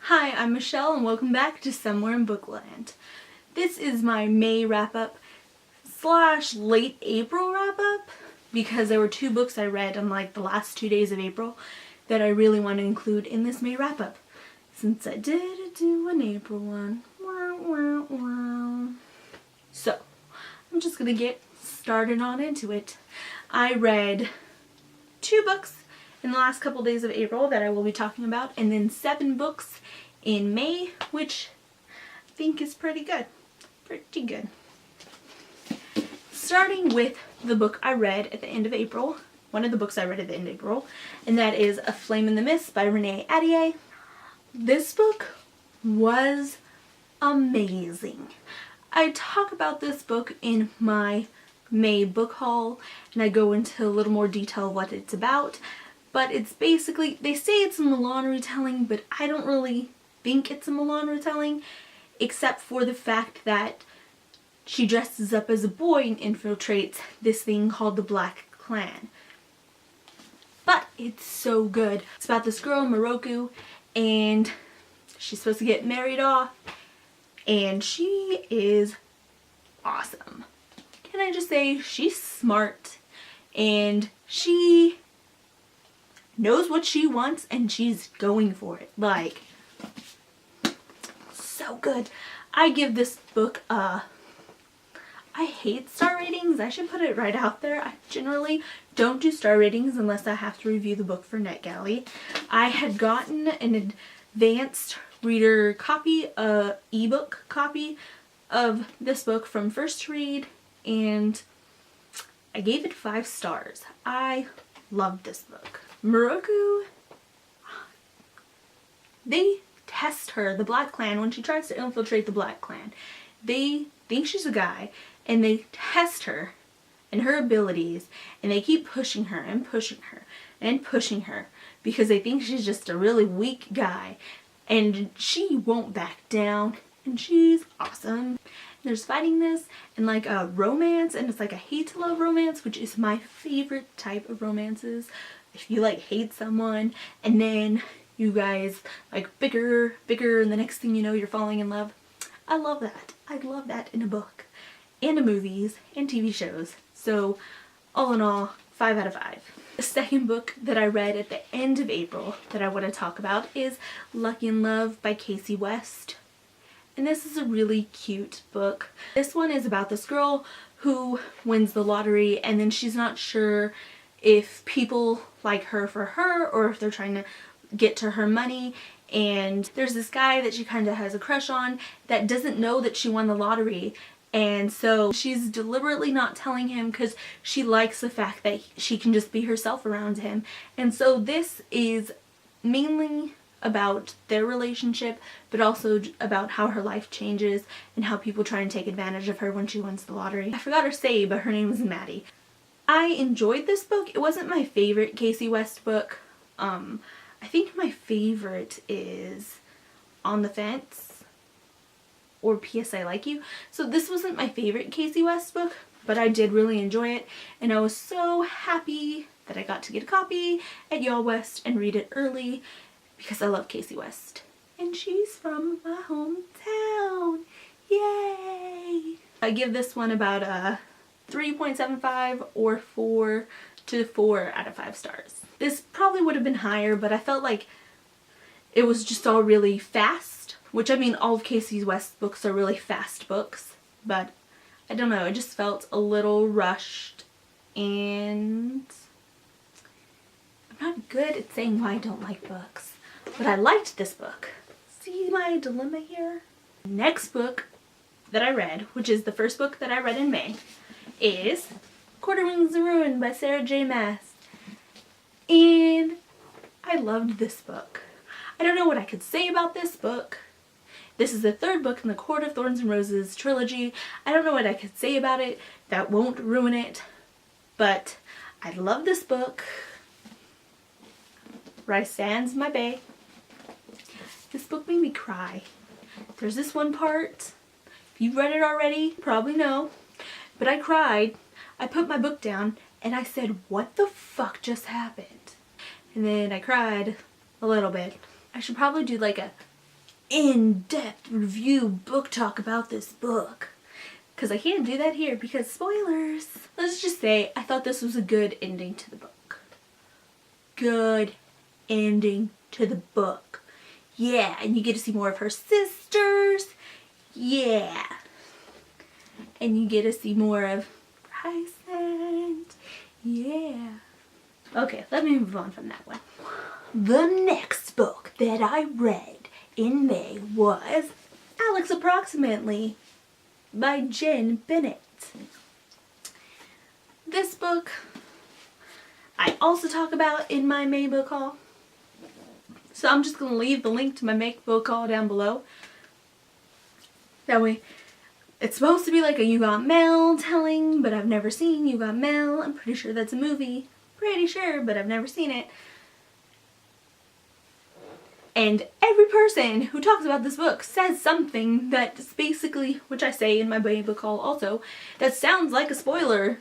Hi, I'm Michelle and welcome back to Somewhere in Bookland. This is my May wrap-up / late April wrap-up because there were two books I read in like the last 2 days of April that I really want to include in this May wrap-up. Since I did do an April one. So, I'm just gonna get started on into it. I read 2 books in the last couple days of April that I will be talking about, and then 7 books in May, which I think is pretty good. Pretty good. Starting with the book I read at the end of April, one of the books I read at the end of April, and that is A Flame in the Mist by Renee Ahdieh. This book was amazing. I talk about this book in my May book haul, and I go into a little more detail of what it's about. But it's basically, they say it's a Milan retelling, but I don't really think it's a Milan retelling, except for the fact that she dresses up as a boy and infiltrates this thing called the Black Clan. But it's so good. It's about this girl, Miroku, and she's supposed to get married off, and she is awesome. Can I just say, she's smart, and she knows what she wants and she's going for it. Like, so good. I give this book I hate star ratings. I should put it right out there. I generally don't do star ratings unless I have to review the book for NetGalley. I had gotten an advanced reader copy, ebook copy of this book from First Read, and I gave it 5 stars. I loved this book. Miroku, they test her, the Black Clan, when she tries to infiltrate the Black Clan. They think she's a guy, and they test her and her abilities, and they keep pushing her and pushing her and pushing her because they think she's just a really weak guy, and she won't back down, and she's awesome. There's fighting this and like a romance, and it's like a hate to love romance, which is my favorite type of romances. If you like hate someone and then you guys like bigger, and the next thing you know you're falling in love. I love that. I love that in a book and in movies and TV shows. So all in all, 5 out of 5. The second book that I read at the end of April that I want to talk about is Lucky in Love by Casey West. And this is a really cute book. This one is about this girl who wins the lottery, and then she's not sure if people like her for her or if they're trying to get to her money. And there's this guy that she kind of has a crush on that doesn't know that she won the lottery. And so she's deliberately not telling him because she likes the fact that she can just be herself around him. And so this is mainly about their relationship, but also about how her life changes and how people try and take advantage of her when she wins the lottery. I forgot her say, but her name is Maddie. I enjoyed this book. It wasn't my favorite Casey West book. I think my favorite is On the Fence or P.S. I Like You. So this wasn't my favorite Casey West book, but I did really enjoy it, and I was so happy that I got to get a copy at Y'all West and read it early because I love Casey West. And she's from my hometown. Yay! I give this one about a 3.75 or 4 to 4 out of 5 stars. This probably would have been higher, but I felt like it was just all really fast, which I mean all of Casey West's books are really fast books, but I don't know, it just felt a little rushed, and I'm not good at saying why I don't like books, but I liked this book. See my dilemma here? Next book that I read, which is the first book that I read in May, is Quarter Wings and Ruin by Sarah J. Maas. And I loved this book. I don't know what I could say about this book. This is the 3rd book in the Court of Thorns and Roses trilogy. I don't know what I could say about it that won't ruin it, but I love this book. Rice Sands My Bay. This book made me cry. There's this one part, if you've read it already, probably know, but I cried. I put my book down and I said, what the fuck just happened? And then I cried a little bit. I should probably do like a in-depth review book talk about this book. Because I can't do that here because spoilers. Let's just say I thought this was a good ending to the book. Good ending to the book. Yeah, and you get to see more of her sisters. Yeah. And you get to see more of Bryson. Yeah. Okay, let me move on from that one. The next book that I read in May was Alex Approximately by Jen Bennett. This book I also talk about in my May book haul. So I'm just going to leave the link to my May book haul down below. That way, it's supposed to be like a You Got Mail telling, but I've never seen You Got Mail. I'm pretty sure that's a movie. Pretty sure, but I've never seen it. And every person who talks about this book says something that's basically, which I say in my May book haul also, that sounds like a spoiler.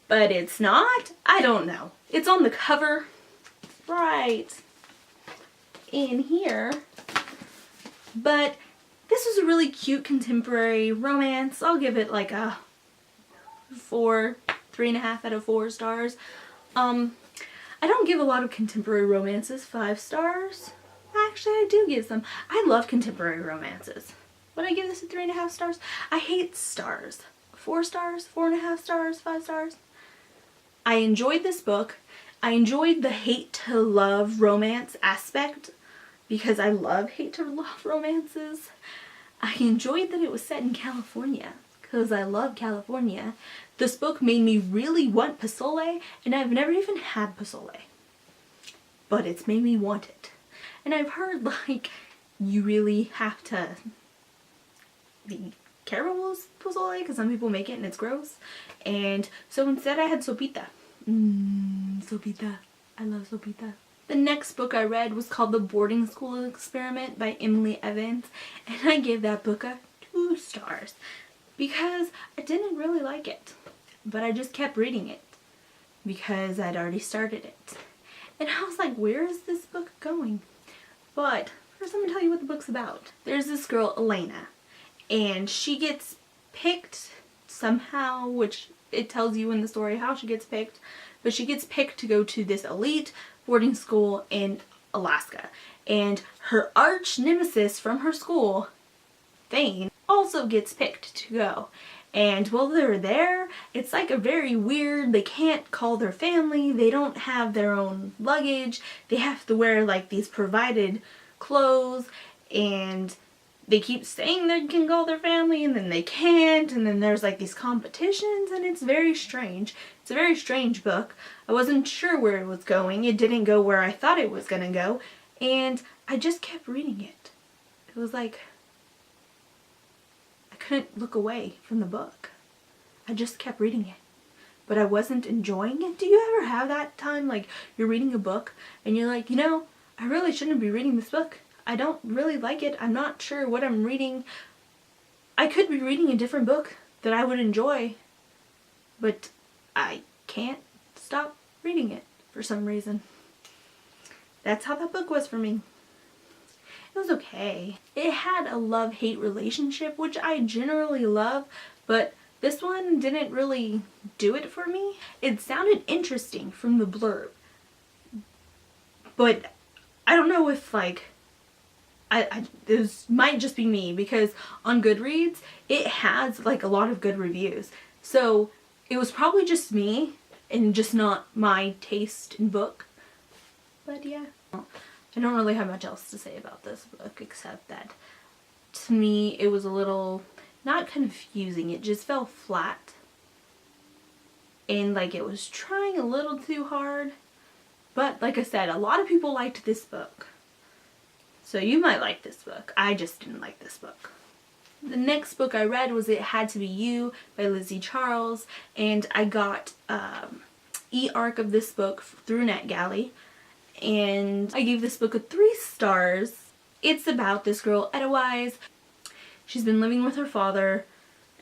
But it's not? I don't know. It's on the cover right in here. But this was a really cute contemporary romance. I'll give it like a 3.5 out of 4 stars. I don't give a lot of contemporary romances 5 stars. Actually, I do give some. I love contemporary romances. Would I give this a 3.5 stars? I hate stars. 4 stars, 4.5 stars, 5 stars. I enjoyed this book. I enjoyed the hate to love romance aspect because I love hate to love romances. I enjoyed that it was set in California because I love California. This book made me really want pozole, and I've never even had pozole. But it's made me want it. And I've heard, like, you really have to be careful with pozole because some people make it and it's gross. And so instead I had sopita. Sopita. I love sopita. The next book I read was called The Boarding School Experiment by Emily Evans. And I gave that book a 2 stars because I didn't really like it. But I just kept reading it because I'd already started it. And I was like, where is this book going? But first I'm going to tell you what the book's about. There's this girl, Elena, and she gets picked somehow, which it tells you in the story how she gets picked, but she gets picked to go to this elite boarding school in Alaska. And her arch nemesis from her school, Thane, also gets picked to go. And while they're there, it's like a very weird, they can't call their family, they don't have their own luggage, they have to wear like these provided clothes, and they keep saying they can call their family and then they can't, and then there's like these competitions, and it's very strange. It's a very strange book. I wasn't sure where it was going. It didn't go where I thought it was gonna go, and I just kept reading it. It was like couldn't look away from the book. I just kept reading it, but I wasn't enjoying it. Do you ever have that time, like you're reading a book and you're like, you know, I really shouldn't be reading this book. I don't really like it. I'm not sure what I'm reading. I could be reading a different book that I would enjoy, but I can't stop reading it for some reason. That's how that book was for me. It was okay. It had a love-hate relationship, which I generally love, but this one didn't really do it for me. It sounded interesting from the blurb, but I don't know if like, this might just be me because on GOODREADS, it has like a lot of good reviews. So it was probably just me and just not my taste in book, but yeah. I don't really have much else to say about this book except that to me it was a little, not confusing, it just fell flat. And like it was trying a little too hard. But like I said, a lot of people liked this book. So you might like this book. I just didn't like this book. The next book I read was It Had to Be You by Lizzie Charles. And I got e-arc of this book through NetGalley. And I gave this book a 3 stars. It's about this girl, Edelweiss. She's been living with her father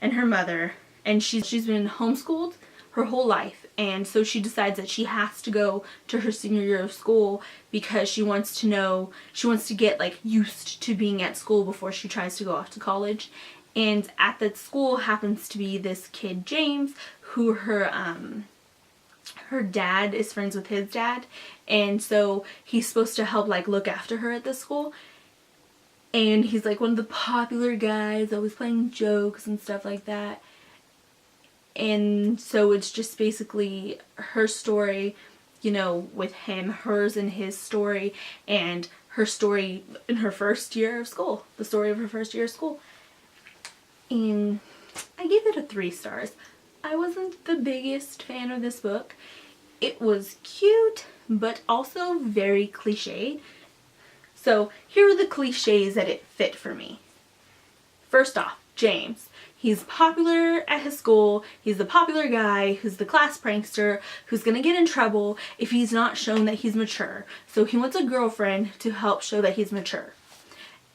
and her mother, and she's been homeschooled her whole life, and so she decides that she has to go to her senior year of school because she wants to get like used to being at school before she tries to go off to college. And at that school happens to be this kid James, who her dad is friends with his dad, and so he's supposed to help like look after her at the school. And he's like one of the popular guys, always playing jokes and stuff like that. And so it's just basically her story, you know, with him, hers and his story, and her story in her first year of school, the story of her first year of school. And I gave it a 3 stars. I wasn't the biggest fan of this book. It was cute, but also very cliched. So here are the cliches that it fit for me. First off, James. He's popular at his school. He's the popular guy who's the class prankster who's gonna get in trouble if he's not shown that he's mature. So he wants a girlfriend to help show that he's mature.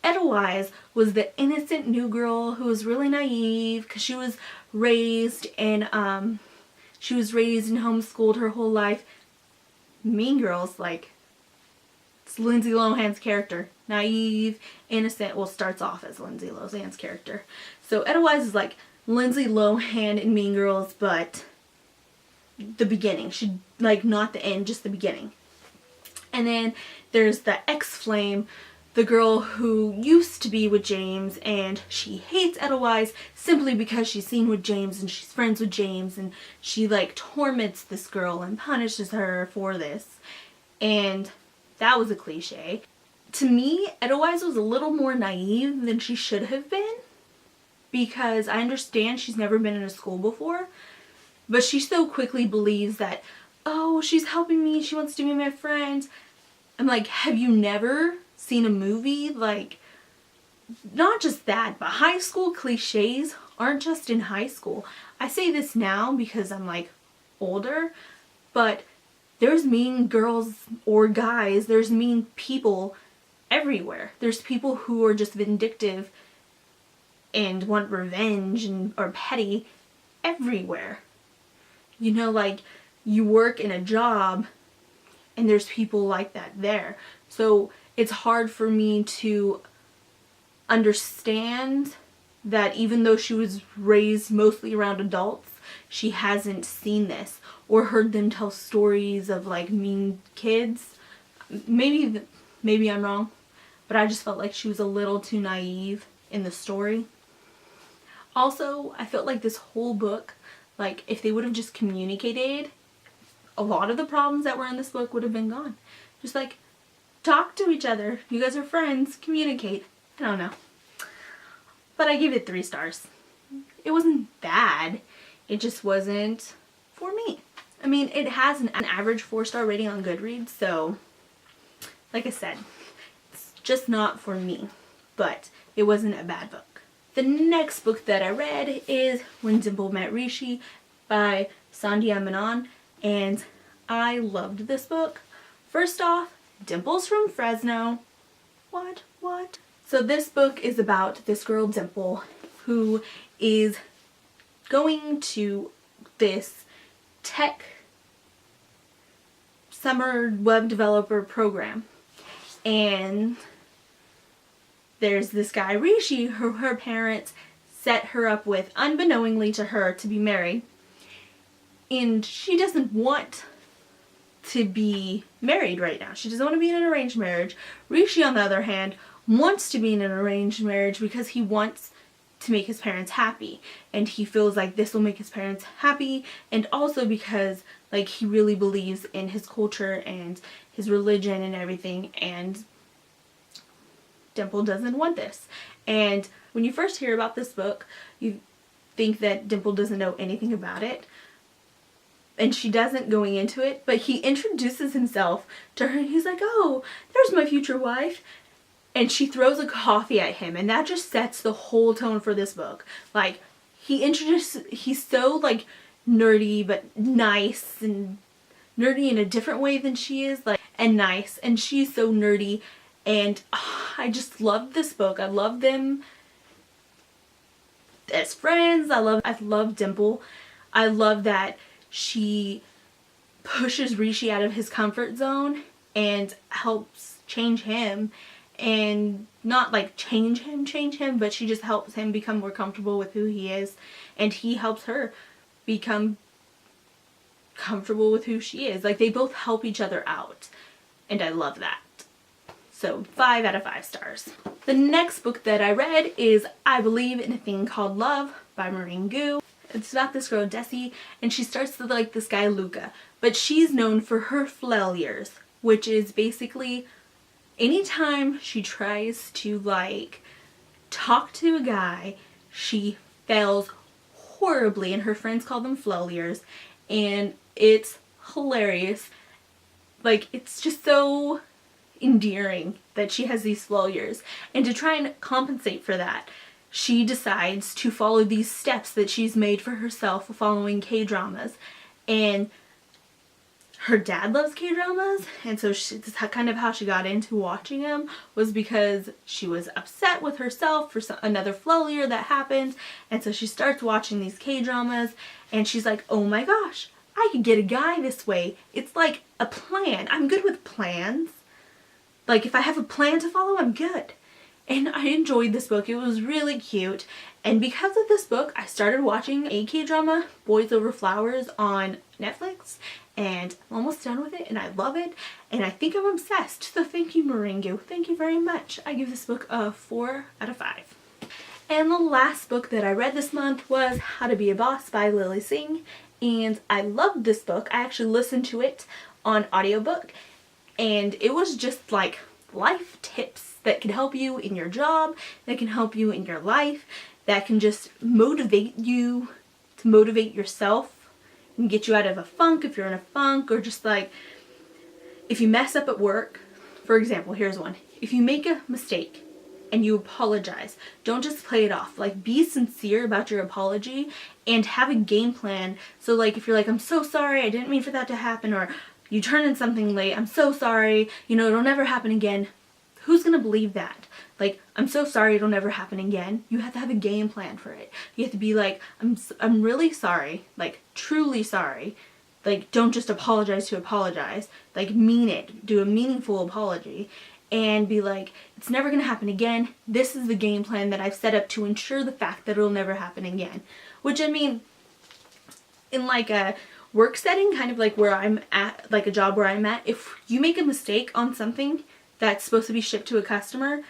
Edelweiss was the innocent new girl who was really naive because she was raised and homeschooled her whole life. Mean Girls, like, it's Lindsay Lohan's character. Naive, innocent, well, starts off as Lindsay Lohan's character. So Edelweiss is like Lindsay Lohan in Mean Girls, but the beginning. She, like, not the end, just the beginning. And then there's the ex-flame, the girl who used to be with James, and she hates Edelweiss simply because she's seen with James and she's friends with James, and she like torments this girl and punishes her for this. And that was a cliche. To me, Edelweiss was a little more naive than she should have been, because I understand she's never been in a school before, but she so quickly believes that, oh, she's helping me, she wants to be my friend. I'm like, have you never seen a movie? Like, not just that, but high school cliches aren't just in high school. I say this now because I'm like older, but there's mean girls or guys, there's mean people everywhere. There's people who are just vindictive and want revenge and are petty everywhere. You know, like, you work in a job and there's people like that there. So it's hard for me to understand that even though she was raised mostly around adults, she hasn't seen this or heard them tell stories of like mean kids. Maybe I'm wrong, but I just felt like she was a little too naive in the story. Also, I felt like this whole book, like, if they would have just communicated, a lot of the problems that were in this book would have been gone. Just like, talk to each other. You guys are friends. Communicate. I don't know. But I gave it 3 stars. It wasn't bad. It just wasn't for me. I mean, it has an average 4-star rating on GOODREADS, so like I said, it's just not for me. But it wasn't a bad book. The next book that I read is When Dimple Met Rishi by Sandhya Menon, and I loved this book. First off, Dimple's from Fresno. What? So this book is about this girl Dimple who is going to this tech summer web developer program, and there's this guy Rishi who her parents set her up with unbeknowingly to her to be married, and she doesn't want to be married right now. She doesn't want to be in an arranged marriage. Rishi, on the other hand, wants to be in an arranged marriage because he wants to make his parents happy, and he feels like this will make his parents happy, and also because like he really believes in his culture and his religion and everything, and Dimple doesn't want this. And when you first hear about this book, you think that Dimple doesn't know anything about it, and she doesn't going into it, but he introduces himself to her and he's like, oh, there's my future wife. And she throws a coffee at him, and that just sets the whole tone for this book. Like, he's so like nerdy but nice, and nerdy in a different way than she is, like, and nice, and she's so nerdy, and I just love this book. I love them as friends. I love Dimple. I love that she pushes Rishi out of his comfort zone and helps change him, and not like change him, but she just helps him become more comfortable with who he is, and he helps her become comfortable with who she is. Like, they both help each other out, and I love that. So 5 out of 5 stars. The next book that I read is I Believe in a Thing Called Love by Maureen Gu. It's about this girl Desi, and she starts with like this guy Luca, but she's known for her failures, which is basically anytime she tries to like talk to a guy, she fails horribly, and her friends call them failures, and it's hilarious. Like, it's just so endearing that she has these failures, and to try and compensate for that, she decides to follow these steps that she's made for herself following K-dramas. And her dad loves K-dramas, and so that's kind of how she got into watching them, was because she was upset with herself for another failure that happened, and so she starts watching these K-dramas, and she's like, oh my gosh, I could get a guy this way. It's like a plan. I'm good with plans. Like, if I have a plan to follow, I'm good. And I enjoyed this book. It was really cute. And because of this book, I started watching a K-drama, Boys Over Flowers, on Netflix. And I'm almost done with it, and I love it. And I think I'm obsessed. So thank you, Maureen Gu. Thank you very much. I give this book a 4 out of 5. And the last book that I read this month was How to Be a Boss by Lily Singh. And I loved this book. I actually listened to it on audiobook. And it was just like life tips that can help you in your job, that can help you in your life, that can just motivate you to motivate yourself and get you out of a funk if you're in a funk, or just like if you mess up at work. For example, here's one. If you make a mistake and you apologize, don't just play it off. Like, be sincere about your apology and have a game plan. So like, if you're like, I'm so sorry, I didn't mean for that to happen, or you turn in something late, I'm so sorry, you know, it'll never happen again. Who's gonna believe that? Like, I'm so sorry, it'll never happen again. You have to have a game plan for it. You have to be like, I'm really sorry, like truly sorry. Like, don't just apologize to apologize. Like, mean it. Do a meaningful apology. And be like, it's never gonna happen again. This is the game plan that I've set up to ensure the fact that it'll never happen again. Which, I mean, in like a work setting, kind of like where I'm at, like a job where I'm at, if you make a mistake on something that's supposed to be shipped to a customer,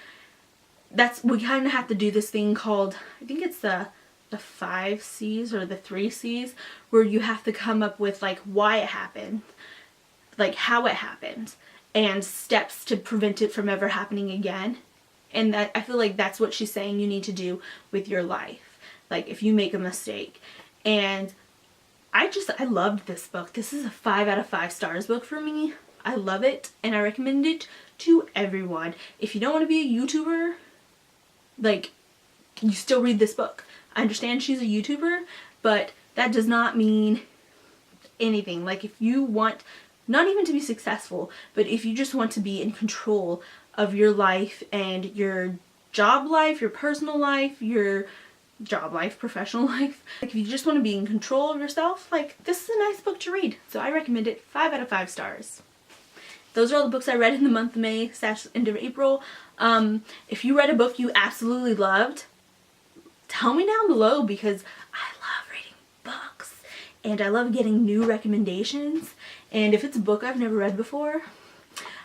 we kind of have to do this thing called, I think it's the 5 C's or the 3 C's, where you have to come up with like why it happened, like how it happened, and steps to prevent it from ever happening again. And that, I feel like that's what she's saying you need to do with your life. Like, if you make a mistake. And I loved this book. This is a 5 out of 5 stars book for me. I love it, and I recommend it to everyone. If you don't want to be a YouTuber, like, you still read this book. I understand she's a YouTuber, but that does not mean anything. Like, if you want not even to be successful, but if you just want to be in control of your life and your job life, your personal life, your job life, professional life, like if you just want to be in control of yourself, like, this is a nice book to read. So I recommend it. 5 out of 5 stars. Those are all the books I read in the month of May / end of April. If you read a book you absolutely loved, tell me down below, because I love reading books and I love getting new recommendations. And if it's a book I've never read before,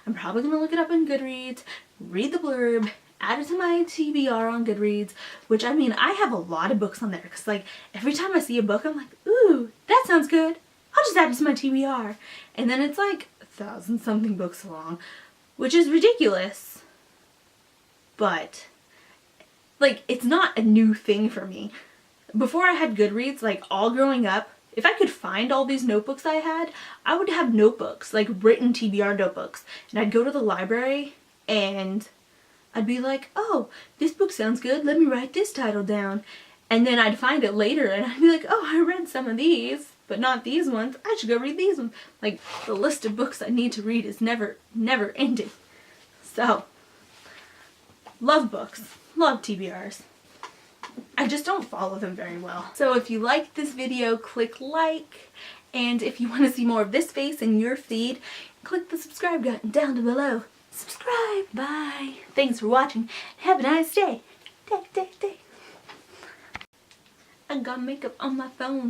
I'm probably going to look it up on GOODREADS, read the blurb, add it to my TBR on GOODREADS, which, I mean, I have a lot of books on there, because like every time I see a book I'm like, ooh, that sounds good, I'll just add it to my TBR. And then it's like 1,000-something books long, which is ridiculous. But like, it's not a new thing for me. Before I had GOODREADS, like all growing up, if I could find all these notebooks I had, I would have notebooks, like written TBR notebooks. And I'd go to the library and I'd be like, oh, this book sounds good, let me write this title down. And then I'd find it later and I'd be like, oh, I read some of these, but not these ones. I should go read these ones. Like, the list of books I need to read is never ending. So, love books, love TBRs. I just don't follow them very well. So if you liked this video, click like, And if you want to see more of this face in your feed, click the subscribe button down below. Subscribe. Bye. Thanks for watching. Have a nice day. I got makeup on my phone.